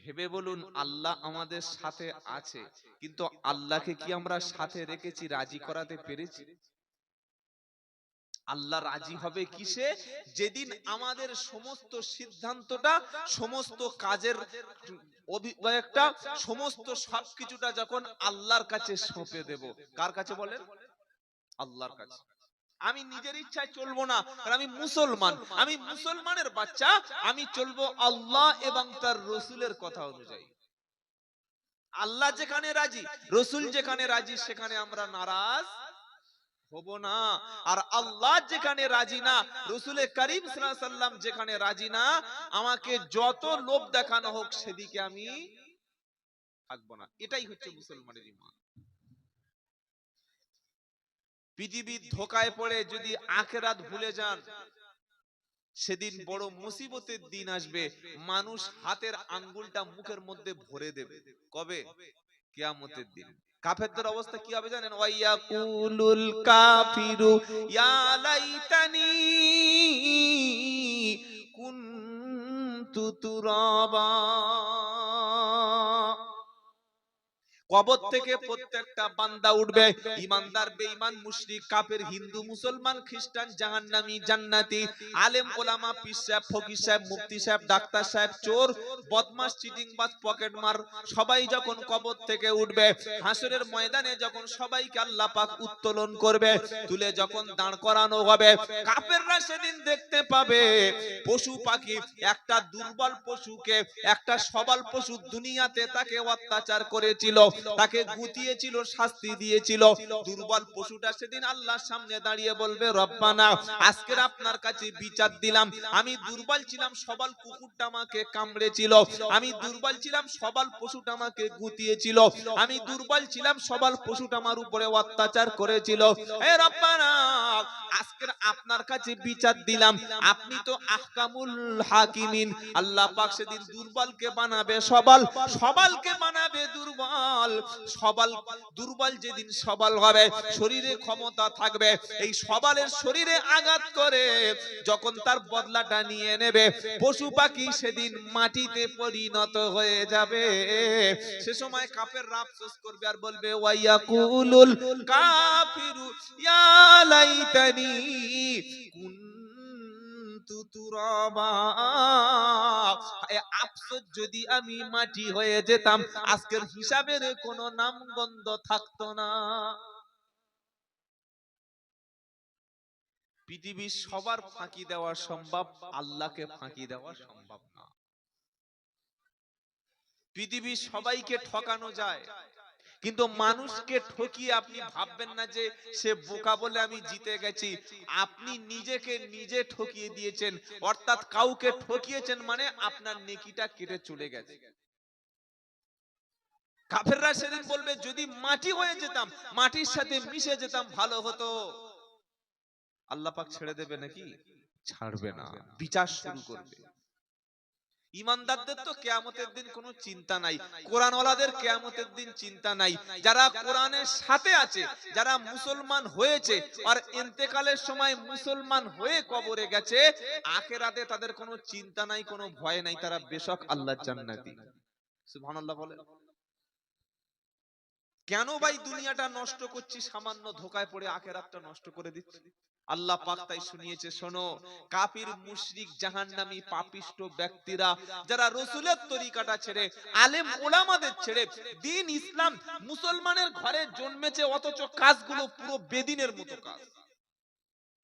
ভেবে বলুন, আল্লাহ আমাদের সাথে আছে, কিন্তু আল্লাহকে কি আমরা সাথে রেখেছি, রাজি করাতে পেরেছি? আল্লাহ রাজি হবে কিসে? যেদিন আমাদের সমস্ত সিদ্ধান্তটা, সমস্ত কাজের একটা, সমস্ত সবকিছুটা যখন আল্লাহর কাছে সঁপে দেব। কার কাছে বলেন? আল্লাহর কাছে। আমি নিজের ইচ্ছায় চলবো না, কারণ আমি মুসলমান, আমি মুসলমানের বাচ্চা, আমি চলবো আল্লাহ এবং তার রসুলের কথা অনুযায়ী। আল্লাহ যেখানে রাজি, রসুল যেখানে রাজি, সেখানে আমরা নারাজ হব না। আর আল্লাহ যেখানে রাজি না, রাসূল করিম সাল্লাল্লাহু আলাইহি সাল্লাম যেখানে রাজি না, আমাকে যত লোভ দেখানো হোক সেদিকে আমি থাকবো না। এটাই হচ্ছে মুসলমানের ঈমান। পৃথিবীর ধোকায় পড়ে যদি আখিরাত ভুলে যান, সেদিন বড় মুসিবতের দিন আসবে। মানুষ হাতের আঙ্গুলটা মুখের মধ্যে ভরে দেবে। কবে? কিয়ামতের দিন। কাফেরদের অবস্থা কি হবে জানেন? ওয়ায়াকুলুল কাফিরু ইয়া লাইতানি তুরাবা। কবর থেকে প্রত্যেকটা বান্দা উঠবে, ইমানদার, বেঈমান, মুশরিক, কাফের, হিন্দু, মুসলমান, খ্রিস্টান, জাহান্নামী, জান্নাতি, আলেম, ওলামা, পীর সাহেব, ফকির সাহেব, মুফতি সাহেব, ডাক্তার সাহেব, চোর, বদমাশ, চিটিংবাজ, পকেটমার, সবাই যখন কবর থেকে উঠবে, হাসরের ময়দানে যখন সবাইকে আল্লাহ পাক উত্তোলন করবে, তুলে যখন দাঁড় করানো হবে, কাফেররা সেদিন দেখতে পাবে পশু পাখি, একটা দুর্বল পশুকে একটা সবল পশু দুনিয়াতে তাকে অত্যাচার করেছিল, তাকে গুতিয়েছিল, শাস্তি দিয়েছিল। দুর্বল পশুটা সেদিন আল্লাহর সামনে দাঁড়িয়ে বলবে, রব্বানা, আজকের আপনার কাছে বিচার দিলাম, আমি দুর্বল ছিলাম, সবল কুকুরটা আমাকে কামড়েছিল, আমি দুর্বল ছিলাম, সবল পশুটা আমাকে গুতিয়েছিল, আমি দুর্বল ছিলাম, সবল পশুটা আমার উপরে অত্যাচার করেছিল। হে রব্বানা, আজকের আপনার কাছে বিচার দিলাম, আপনি তো আহকামুল হাকিমিন। আল্লাহ পাক সেদিন দুর্বলকে বানাবে সবল, সবলকে বানাবে দুর্বল। সবল দুর্বল যেদিন সবল হবে, শরীরে ক্ষমতা থাকবে, এই সবলের শরীরে আঘাত করে যখন তার বদলাটা নিয়ে নেবে, পশু পাখি সেদিন মাটিতে পরিণত হয়ে যাবে। সে সময় কাফেররা আফসোস করবে আর বলবে, ওয়ায়াকুলুল কাফিরু ইয়া লাইতানি কুনতু তুরাবা। আফসোস, যদি আমি মাটি হয়ে যেতাম, আজকের হিসাবের কোনো নামগন্ধ থাকতো না। পৃথিবীর সবার ফাঁকি দেওয়া সম্ভব, আল্লাহকে ফাঁকি দেওয়া সম্ভব না। পৃথিবীর সবাইকে ঠকানো যায়, কিন্তু মানুষকে ঠকিয়ে আপনি ভাববেন না যে সে বোকা বলে আমি জিতে গেছি। আপনি নিজেকে নিজে ঠকিয়ে দিয়েছেন, অর্থাৎ কাউকে ঠকিয়েছেন, মানে আপনার নেকিটা কেটে চলে গেছে। কাফেররা সেদিন বলবে, যদি মাটি হয়ে যেতাম, মাটির সাথে মিশে যেতাম, ভালো হতো। আল্লাহ পাক ছেড়ে দেবে নাকি? ছাড়বে না, বিচার শুরু করবে। ইমানদারদের তো কিয়ামতের দিন কোনো চিন্তা নাই, কোরআনওয়ালাদের কিয়ামতের দিন চিন্তা নাই। যারা কোরআনের সাথে আছে, যারা মুসলমান হয়েছে আর ইন্তেকালের সময় মুসলমান হয়ে কবরে গেছে, আখিরাতে তাদের কোনো চিন্তা নাই, কোনো ভয় নাই, তারা বেশক আল্লাহর জান্নাতি। সুবহানাল্লাহ বলেন। কেন ভাই দুনিয়াটা নষ্ট করছি, সামান্য ধোকায় পড়ে আখিরাতটা নষ্ট করে দিচ্ছি? আল্লাহ পাক তাই শুনিয়েছে, শোনো, কাফির, মুশরিক, জাহান্নামী, পাপিষ্ট ব্যক্তিরা যারা রাসূলের তরিকাটা ছেড়ে, আলেম ওলামাদের ছেড়ে দ্বীন ইসলাম মুসলমানের ঘরে জন্মেছে, অথচ কাজগুলো পুরো বেদিনের মতো কাজ।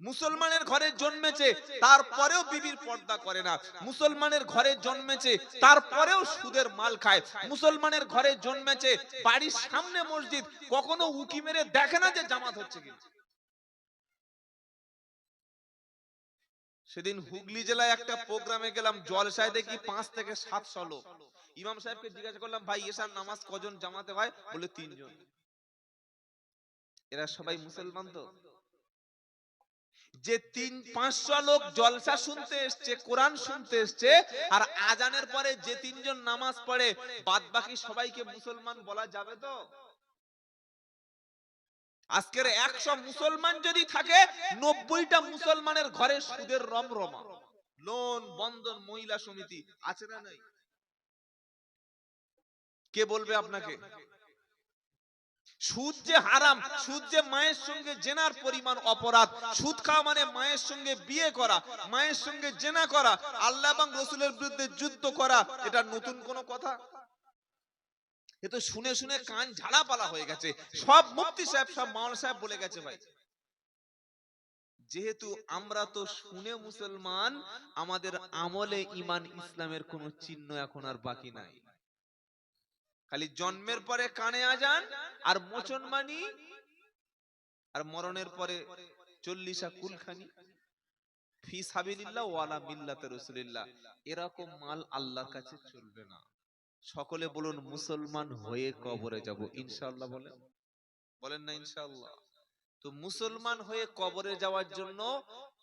মুসলমানের ঘরে জন্মেছে, তারপরেও বিবির পর্দা করে না। মুসলমানের ঘরে জন্মেছে, তারপরেও সুদের মাল খায়। মুসলমানের ঘরে জন্মেছে, বাড়ির সামনে মসজিদ, কখনো উকি মেরে দেখে না যে জামাত হচ্ছে কিনা। সেদিন হুগলি জেলায় একটা প্রোগ্রামে গেলাম, জলসায় দেখি 5 থেকে 700 লোক। ইমাম সাহেবকে জিজ্ঞাসা করলাম, ভাই এশার নামাজ কজন জামাতে হয়? বলে 3 জন। এরা সবাই মুসলমান তো? যে 300-500 লোক জলসা শুনতে এসছে, কোরআন শুনতে এসছে, আর আজানের পরে যে 3 জন নামাজ পড়ে, বাদ বাকি সবাইকে মুসলমান বলা যাবে তো? আজকের 100 মুসলমান যদি থাকে, 90টা মুসলমানের ঘরে সুদের রমরমা, লোন, বন্ধন, মহিলা সমিতি আছে না নাই? কে বলবে আপনাকে? সুদ যে হারাম, সুদ যে মায়ের সঙ্গে জেনার পরিমাণ অপরাধ। সুদ খাওয়া মানে মায়ের সঙ্গে বিয়ে করা, মায়ের সঙ্গে জেনা করা, আল্লাহ এবং রাসূলের বিরুদ্ধে যুদ্ধ করা। এটা নতুন কোনো কথা? এ তো শুনে শুনে কান ঝালাপালা হয়ে গেছে। সব মুফতি সাহেব, সব মাওলানা সাহেব বলে গেছে ভাই। যেহেতু আমরা তো শুনে মুসলমান, আমাদের আমলে ঈমান ইসলামের কোনো চিহ্ন এখন আর বাকি নাই। খালি জন্মের পরে কানে আজান আর মুসলমানি, আর মরণের পরে 40 কুলখানি, ফি সাবিলিল্লাহ ওয়া আলা মিল্লাতি রাসূলিল্লাহ। এরকম মাল আল্লাহর কাছে চলবে না। সকলে বলুন, মুসলমান হয়ে কবরে যাব ইনশাআল্লাহ। বলেন, বলেন না ইনশাআল্লাহ? তো মুসলমান হয়ে কবরে যাওয়ার জন্য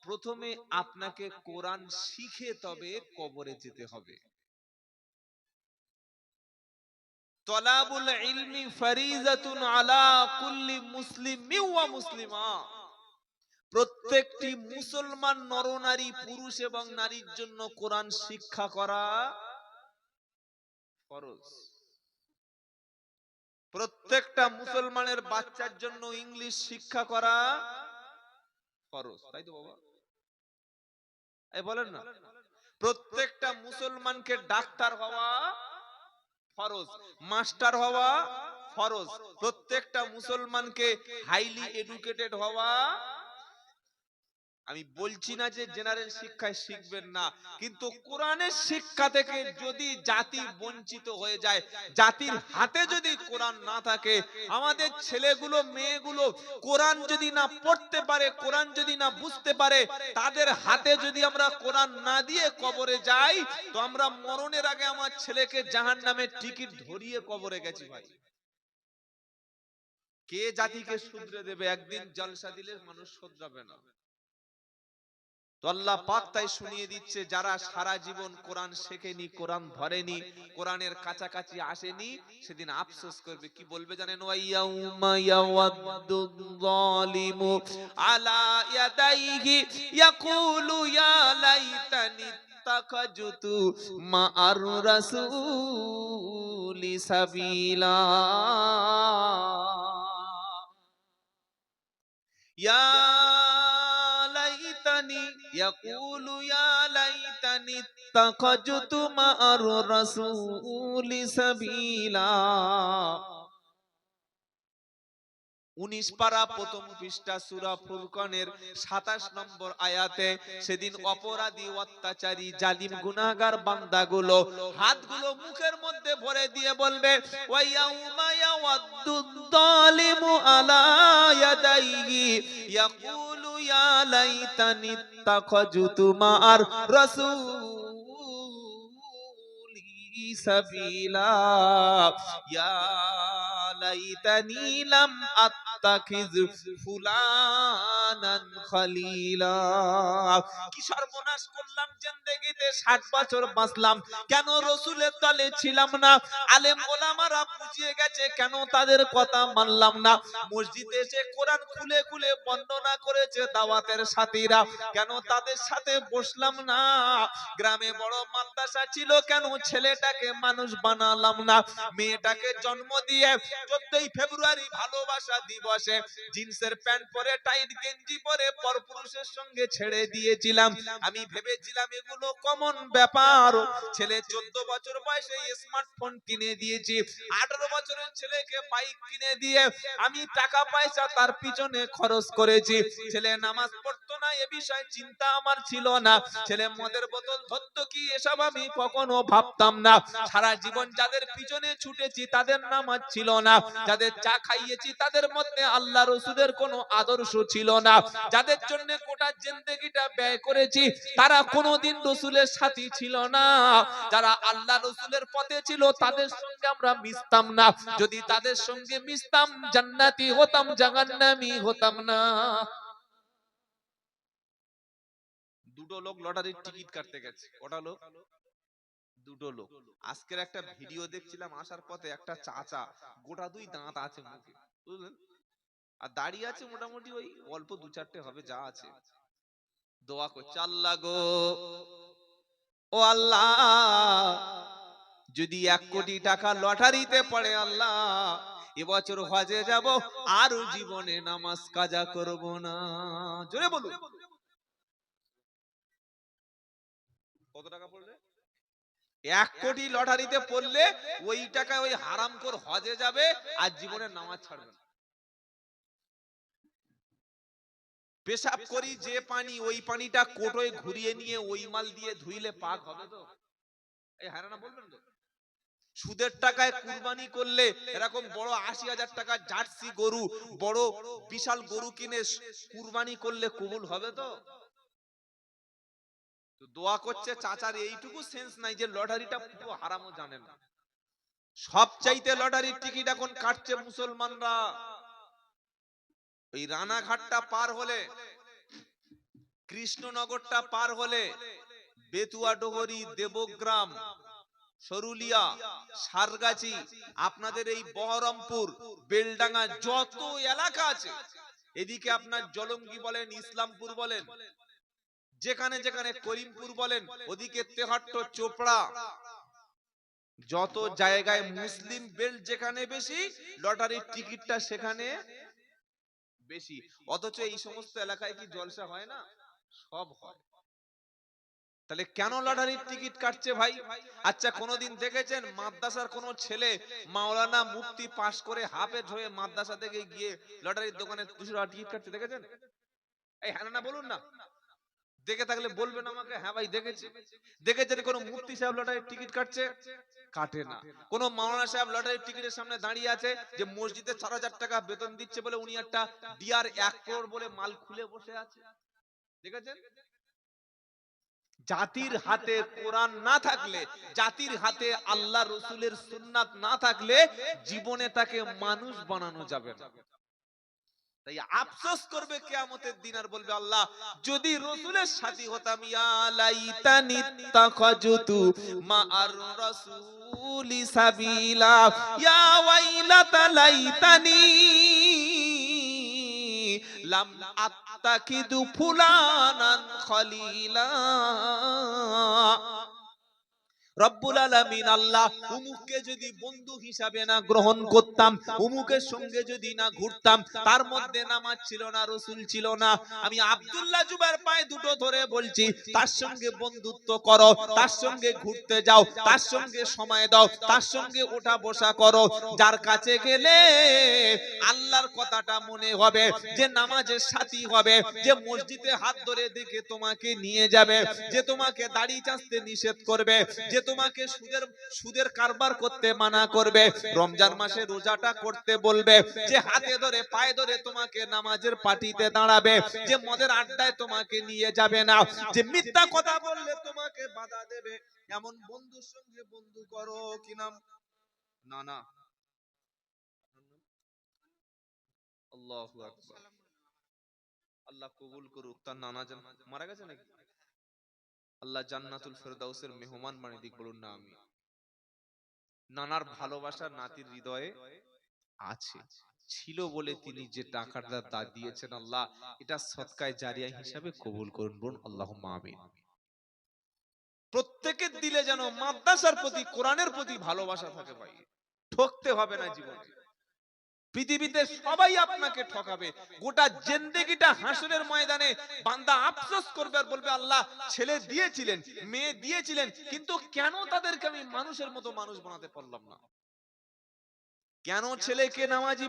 প্রথমে আপনাকে কোরআন শিখে তবে কবরে যেতে হবে। তলাবুল ইলমি ফারিজাতুন আলা কুল্লি মুসলিমিন ওয়া মুসলিমা। প্রত্যেকটি মুসলমান নরনারী পুরুষ এবং নারীর জন্য কোরআন শিক্ষা করা ফরজ। প্রত্যেকটা মুসলমানের বাচ্চার জন্য ইংলিশ শিক্ষা করা ফরজ, তাই তো বাবা? এই বলেন না, প্রত্যেকটা মুসলমানকে ডাক্তার হওয়া ফরজ, মাস্টার হওয়া ফরজ, প্রত্যেকটা মুসলমানকে হাইলি এডুকেটেড হওয়া। আমি বলছি না যে জেনারেল শিক্ষায় শিখবেন না, কিন্তু কোরআনের শিক্ষা থেকে যদি জাতি বঞ্চিত হয়ে যায়, জাতির হাতে যদি কোরআন না থাকে, আমাদের ছেলেগুলো মেয়েগুলো কোরআন যদি না পড়তে পারে, কোরআন যদি না বুঝতে পারে, তাদের হাতে যদি আমরা কোরআন না দিয়ে কবরে যাই, তো আমরা মরণের আগে আমার ছেলেকে জাহান্নামের টিকিট ধরিয়ে কবরে গেছি ভাই। কে জাতিকে শুধরে দেবে? একদিন জলসা দিলে মানুষ শুধরাবে না। তো আল্লাহ পাক তাই শুনিয়ে দিচ্ছে, যারা সারা জীবন কোরআন শেখেনি, কোরআন ধরেনি, কোরআনের কাছাকাছি আসেনি, সেদিন আফসোস করবে। কি বলবে জানেন? ওয়াইয়াউমা ইয়াওয়াদ্দুয যালিমু আলা ইয়াদাইহি ইয়াকুলু ইয়া লাইতানি ইত্তাখাযতু মা'আর রাসূলি সাবিলা। ইয়া লাইতানি ইয়াকুলু ইয়া লাইতানি ইত্তাখাযতু মা'আর রাসূলি সাবিলা। 19 পারা প্রথম পৃষ্ঠা সূরা ফুরকানের 27 নম্বর আয়াতে, সেদিন অপরাধী, অত্যাচারী, জালিম, গুনাহগার বান্দাগুলো হাতগুলো মুখের মধ্যে ভরে দিয়ে বলবে, ওয়া ইয়াউমা ইয়াওয়াদ্দুয যালিমু আলা ইয়াদাইহি ইয়াকুলু ইয়া লাইতানি ইত্তাখাযতু মা'আর রাসূলি সাবিলা। ইয়া লাইতানি লাম আত্তাখিজ ফুলানান খলিলা। কি সর্বনাশ করলাম জিন্দেগিতে, 60 বছর বাঁচলাম, কেন রাসূলের দলে ছিলাম না? আলেম ওলামারা বুঝিয়ে গেছে, কেন তাদের কথা মানলাম না? মসজিদে এসে কোরআন খুলে খুলে বর্ণনা করেছে দাওয়াতের সাথীরা, কেন তাদের সাথে বসলাম না? গ্রামে বড় মাদ্রাসা ছিল, কেন ছেলেটাকে মানুষ বানালাম না? মেয়েটাকে জন্ম দিয়ে 14ই ফেব্রুয়ারি ভালোবাসা দিবসে জিন্সের প্যান্ট পরে, টাইট গেঞ্জি পরে পরপুরুষের সঙ্গে ছেড়ে দিয়েছিলাম। আমি ভেবেছিলাম এগুলো কমন ব্যাপার। ছেলে 14 বছর বয়সে স্মার্টফোন কিনে দিয়েছি, 18 বছরের ছেলেকে বাইক কিনে দিয়ে আমি টাকা পয়সা তার পিছনে খরচ করেছি। ছেলে নামাজ পড়তো না, এ বিষয়ে চিন্তা আমার ছিল না। ছেলে মদের বোতল ধরতো কি, এসব আমি কখনো ভাবতাম না। সারা জীবন যাদের পিছনে ছুটেছি তাদের নামাজ ছিল না, যাদের চা খাইয়েছি তাদের মধ্যে আল্লাহ রাসূলের কোনো আদর্শ ছিল না, যাদের জন্য গোটা জিন্দেগিটা ব্যয় করেছি তারা কোনোদিন রাসূলের সাথী ছিল না। যারা আল্লাহ রাসূলের পথে ছিল তাদের সঙ্গে আমরা মিশতাম না। যদি তাদের সঙ্গে মিশতাম, জান্নাতি হতাম, জাহান্নামী হতাম না। দুটো লোক লটারির টিকিট কাটতে গেছে। কটা লোক? দুটো লোক। আজকের একটা ভিডিও দেখছিলাম, আসার পথে একটা চাচা, গোটা 2 দাঁত আছে মুখে, বুঝলেন, আর দাড়ি আছে মোটামুটি ওই অল্প 2-4টে হবে যা আছে। দোয়া করছে, আল্লাহ গো, ও আল্লাহ, যদি 1 কোটি টাকা লটারিতে পড়ে আল্লাহ, এবছর হজে যাব, আর জীবনে নামাজ কাজা করব না। জোরে বলুন। কত টাকা পড়বে? 1 কোটি লটারিতে পড়লে ওই টাকা ওই হারামখোর হজে যাবে, আর জীবনে নামাজ ছাড়বে না। পেশাব করি যে পানি, ওই পানিটা কোটোয় ঘুরিয়ে নিয়ে ওই মাল দিয়ে ধুইলে পাক হবে তো? এই হারানা বলবেন তো? সুদের টাকায় কুরবানি করলে, এরকম বড় 80,000 টাকা জার্সি গরু, বড় বিশাল গরু কিনে কুরবানি করলে কবুল হবে তো? তো দোয়া করছে, চাচার এইটুকু সেন্স নাই যে লটারিটা পুরো হারামও জানে না। সবচাইতে লটারির টিকিট এখন কাটছে মুসলমানরা। ওই রানাঘাটটা পার হলে, কৃষ্ণনগরটা পার হলে, বেতুয়াডোহরি, দেবগ্রাম, সরুলিয়া, সারগাছি, আপনাদের এই বহরমপুর, বেলডাঙ্গা, যত এলাকা আছে এদিকে আপনার জলঙ্গি বলেন, ইসলামপুর বলেন, যেখানে যেখানে করিমপুর বলেন, ওদিকে তেহট্ট, চোপড়া, যত জায়গায় মুসলিম বেল্ট যেখানে বেশি, লটারির টিকিটটা সেখানে বেশি। অথচ এই সমস্ত এলাকায় কি জলসা হয় না? সব হয়। তাহলে কেন লটারির টিকিট কাটছে ভাই? আচ্ছা, কোনদিন দেখেছেন মাদ্রাসার কোন ছেলে মাওলানা মুফতি পাশ করে হাফেজ হয়ে মাদ্রাসা থেকে গিয়ে লটারির দোকানে 200 টাকা টিকিট কাটতে দেখেছেন? এই হ্যাঁ না বলুন না। দেখে থাকলে বলবেন আমাকে, হ্যাঁ ভাই দেখেছি। দেখেছেন কোন মুফতি সাহেব লটারির টিকিট কাটছে? কাটে না। কোন মাওলানা সাহেব লটারির টিকিটের সামনে দাঁড়িয়ে আছে যে মসজিদে 4000 টাকা বেতন দিচ্ছে বলে উনি একটা ডিআর 1 করোড় বলে মাল খুলে বসে আছে? দেখেছেন? জাতির হাতে কোরআন না থাকলে, জাতির হাতে আল্লাহ রসুলের সুন্নাত না থাকলে জীবনে তাকে মানুষ বানানো যাবে না। তাই আফসোস করবে কিয়ামতের দিন, আর বলবে আল্লাহ যদি রসুলের সাথী হতাম, ইয়া লাইতানি তাখাজতু মা'আর রাসূলি সাবিলা, ইয়া ওয়াইলাতা লাইতানি লাম আত্তাকিদু ফুলানান খলিলা। রব্বুল আলামিন আল্লাহ উমুককে যদি বন্ধু হিসাবে না গ্রহণ করতাম, উমুকের সঙ্গে যদি না ঘুরতাম, তার মধ্যে নামাজ ছিল না, রাসূল ছিল না, আমি আব্দুল্লাহ জুবাইর পায়ে দুটো ধরে বলছি তার সঙ্গে বন্ধুত্ব করো, তার সঙ্গে ঘুরতে যাও, তার সঙ্গে সময় দাও, তার সঙ্গে ওঠা বসা করো, যার কাছে গেলে আল্লাহর কথাটা মনে হবে, যে নামাজের সাথী হবে, যে মসজিদে হাত ধরে দেখে তোমাকে নিয়ে যাবে, যে তোমাকে দাড়ি চাঁচতে নিষেধ করবে, যে তোমাকে সুদের কারবার করতে মানা করবে, রমজান মাসে রোজাটা করতে বলবে, যে হাতে ধরে পায়ে ধরে তোমাকে নামাজের পাটিতে দাঁড়াবে, যে মদের আড্ডায় তোমাকে নিয়ে যাবে না, যে মিথ্যা কথা বললে তোমাকে বাধা দেবে, এমন বন্ধুর সঙ্গে বন্ধু করো। কি নাম? না না, আল্লাহু আকবার। আল্লাহ কবুল করুক। তার নানা মারা গেছে নাকি? আল্লাহ জান্নাতুল ফেরদাউসের মেহমান বানিয়ে দিক, বলুন না আমি। নানার ভালোবাসা নাতির হৃদয়ে আছে, ছিল বলে তিনি যে টাকাটা দিয়েছেন, আল্লাহ এটা সদকায়ে জারিয়া হিসাবে কবুল করুন, বলুন আল্লাহুম্মা আমিন। প্রত্যেকের দিলে যেন মাদ্রাসার প্রতি, কোরআনের প্রতি ভালোবাসা থাকে ভাই। ঠকতে হবে না জীবনে। পৃথিবীতে সবাই আপনাকে ঠকাবে, গোটা জিন্দেগিটা হাসরের ময়দানে বান্দা আফসোস করবে আর বলবে আল্লাহ ছেলে দিয়েছিলেন, মেয়ে দিয়েছিলেন, কিন্তু কেন তাদেরকে আমি মানুষের মতো মানুষ বানাতে পারলাম না? কেন ছেলেকে নামাজি